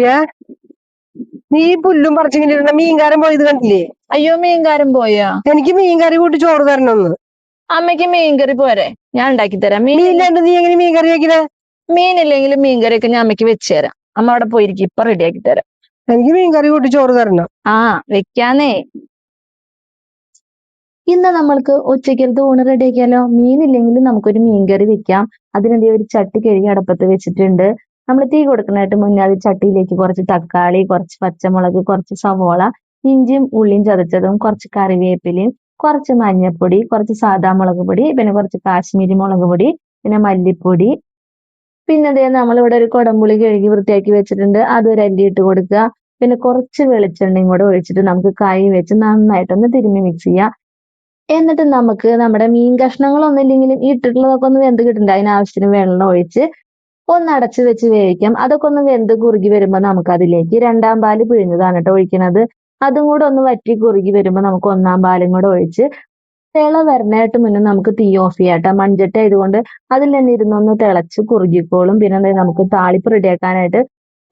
ഏ നീ പുല്ലും പറിച്ചിങ്ങനെ ഇരുന്ന മീൻകാരൻ പോയത് കണ്ടില്ലേ? അയ്യോ, മീൻകാരൻ പോയാ? എനിക്ക് മീൻകറി കൂട്ടി ചോറ് തരണോന്ന്. അമ്മയ്ക്ക് മീൻകറി പോരെ, ഞാൻ ഉണ്ടാക്കി തരാം. മീനില്ലാണ്ട് നീ എങ്ങനെ മീൻകറി വെക്കണേ? മീനില്ലെങ്കിലും മീൻകറിയൊക്കെ ഞാൻ അമ്മയ്ക്ക് വെച്ച് തരാം. അമ്മ അവിടെ പോയിരിക്കും, ഇപ്പൊ റെഡിയാക്കി തരാം. എനിക്ക് മീൻകറി കൂട്ടി ചോറ് തരണം. ആ വെക്കാന്നേ. ഇന്ന് നമ്മൾക്ക് ഉച്ചക്കലത്തെ ഊണ് റെഡിയാക്കിയാലോ? മീനില്ലെങ്കിലും നമുക്കൊരു മീൻകറി വെക്കാം. അതിനെന്തെങ്കിലും ഒരു ചട്ടി കഴുകി അടുപ്പത്ത് വെച്ചിട്ടുണ്ട്. നമ്മൾ തീ കൊടുക്കുന്നതായിട്ട് മുന്നേ അത് ചട്ടിയിലേക്ക് കുറച്ച് തക്കാളി, കുറച്ച് പച്ചമുളക്, കുറച്ച് സവോള, ഇഞ്ചിയും ഉള്ളിയും ചതച്ചതും, കുറച്ച് കറിവേപ്പിലയും, കുറച്ച് മഞ്ഞൾപ്പൊടി, കുറച്ച് സാദാ മുളക് പൊടി, പിന്നെ കുറച്ച് കാശ്മീരി മുളക് പൊടി, പിന്നെ മല്ലിപ്പൊടി, പിന്നെ അതേ നമ്മളിവിടെ ഒരു കുടംപുളി കഴുകി വൃത്തിയാക്കി വെച്ചിട്ടുണ്ട്. അതൊരു അല്ലി ഇട്ട് കൊടുക്കുക. പിന്നെ കുറച്ച് വെളിച്ചെണ്ണയും കൂടെ ഒഴിച്ചിട്ട് നമുക്ക് കൈ വെച്ച് നന്നായിട്ടൊന്ന് തിരുമ്മി മിക്സ് ചെയ്യാം. എന്നിട്ട് നമുക്ക് നമ്മുടെ മീൻ കഷ്ണങ്ങളൊന്നും ഇല്ലെങ്കിലും ഇട്ടിട്ടുള്ളതൊക്കെ ഒന്ന് വെന്ത് കിട്ടണ്ടേ, അതിനാവശ്യത്തിന് വെള്ളം ഒഴിച്ച് ഒന്ന് അടച്ചു വെച്ച് വേവിക്കാം. അതൊക്കെ ഒന്ന് വെന്ത് കുറുകി വരുമ്പോൾ നമുക്ക് അതിലേക്ക് 2-ാം പാല് പിഴിഞ്ഞതാണ് കേട്ടോ ഒഴിക്കുന്നത്. അതും കൂടെ ഒന്ന് വറ്റി കുറുകി വരുമ്പോൾ നമുക്ക് 1-ാം പാലും കൂടെ ഒഴിച്ച് തിള വരണായിട്ട് മുന്നേ നമുക്ക് തീ ഓഫ് ചെയ്യാട്ടോ. മൺചട്ടി ആയതുകൊണ്ട് അതിൽ തന്നെ ഇരുന്നൊന്ന് തിളച്ച് കുറുകിക്കോളും. പിന്നെ എന്താ, നമുക്ക് താളിപ്പ് റെഡിയാക്കാനായിട്ട്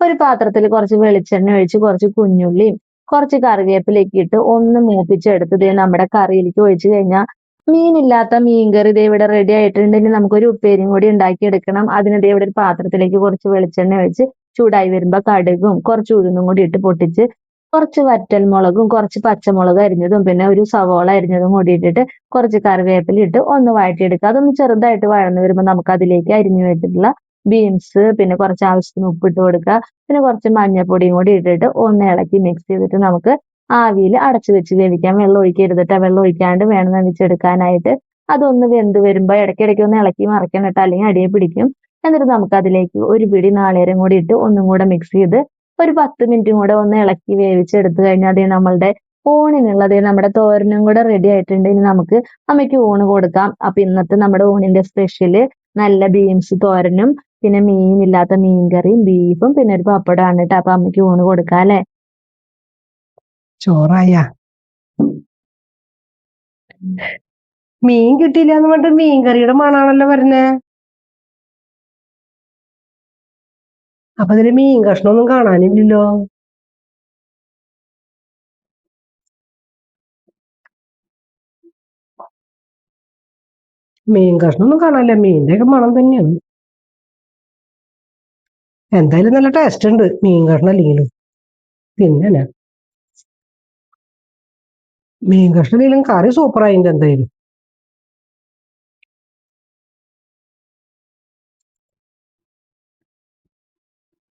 ഒരു പാത്രത്തിൽ കുറച്ച് വെളിച്ചെണ്ണ ഒഴിച്ച് കുറച്ച് കുഞ്ഞുള്ളിയും കുറച്ച് കറിവേപ്പിലേക്ക് ഇട്ട് ഒന്ന് മൂപ്പിച്ചെടുത്ത് ദേ നമ്മുടെ കറിയിലേക്ക് ഒഴിച്ചു കഴിഞ്ഞാൽ മീനില്ലാത്ത മീൻകറി ദേ ഇവിടെ റെഡി ആയിട്ടുണ്ട്. ഇനി നമുക്കൊരു ഉപ്പേരിയും കൂടി ഉണ്ടാക്കിയെടുക്കണം. അതിന് ദേ ഇവിടെ ഒരു പാത്രത്തിലേക്ക് കുറച്ച് വെളിച്ചെണ്ണ ഒഴിച്ച് ചൂടായി വരുമ്പോൾ കടുകും കുറച്ച് ഉഴുന്നും കൂടി ഇട്ട് പൊട്ടിച്ച് കുറച്ച് വറ്റൽ മുളകും കുറച്ച് പച്ചമുളക് അരിഞ്ഞതും പിന്നെ ഒരു സവോള അരിഞ്ഞതും കൂടി ഇട്ടിട്ട് കുറച്ച് കറിവേപ്പില ഇട്ട് ഒന്ന് വഴറ്റിയെടുക്കുക. അതൊന്ന് ചെറുതായിട്ട് വഴന്നു വരുമ്പോൾ നമുക്ക് അതിലേക്ക് അരിഞ്ഞു വെച്ചിട്ടുള്ള ബീൻസ്, പിന്നെ കുറച്ച് ആവശ്യത്തിന് ഉപ്പിട്ട് കൊടുക്കുക. പിന്നെ കുറച്ച് മഞ്ഞൾപ്പൊടിയും കൂടി ഇട്ടിട്ട് ഒന്ന് ഇളക്കി മിക്സ് ചെയ്തിട്ട് നമുക്ക് ആവിയിൽ അടച്ചു വെച്ച് വേവിക്കാം. വെള്ളം ഒഴിക്കരുതിട്ട്, വെള്ളം ഒഴിക്കാണ്ട് വേണം വേവിച്ചെടുക്കാനായിട്ട്. അതൊന്ന് വെന്ത് വരുമ്പോൾ ഇടയ്ക്കിടയ്ക്ക് ഒന്ന് ഇളക്കി മറിക്കണം കേട്ടോ, അല്ലെങ്കിൽ അടിയെ പിടിക്കും. എന്നിട്ട് നമുക്ക് അതിലേക്ക് ഒരു പിടി നാളികേരം കൂടി ഇട്ട് ഒന്നും കൂടെ മിക്സ് ചെയ്ത് ഒരു 10 മിനിറ്റും കൂടെ ഒന്ന് ഇളക്കി വേവിച്ചെടുത്തു കഴിഞ്ഞാൽ അതേ നമ്മളുടെ ഊണിനുള്ളത് നമ്മുടെ തോരനും കൂടെ റെഡി ആയിട്ടുണ്ട്. ഇനി നമുക്ക് അമ്മയ്ക്ക് ഊണ് കൊടുക്കാം. അപ്പൊ ഇന്നത്തെ നമ്മുടെ ഊണിന്റെ സ്പെഷ്യല് നല്ല ബീൻസ് തോരനും പിന്നെ മീനില്ലാത്ത മീൻകറിയും ബീഫും പിന്നെ ഒരു പപ്പടമാണ് കേട്ടോ. അപ്പൊ അമ്മയ്ക്ക് ഊണ് കൊടുക്കാം അല്ലെ? ചോറായ മീൻ കിട്ടിയില്ല എന്ന് പറഞ്ഞിട്ട് മീൻകറിയുടെ മണാണല്ലോ വരുന്നേ. അപ്പൊ അതില് മീൻ കഷ്ണമൊന്നും കാണാനില്ലല്ലോ. മീൻ കഷ്ണമൊന്നും കാണാനില്ല. മീനിന്റെ ഒക്കെ മണം തന്നെയാണ്. എന്തായാലും നല്ല ടേസ്റ്റ് ഉണ്ട് മീൻ കഷ്ണം അല്ലെങ്കിലും. പിന്നെ മീൻ കഷ്ണം ഇല്ലെങ്കിലും കറി സൂപ്പറായിട്ട് എന്തായാലും.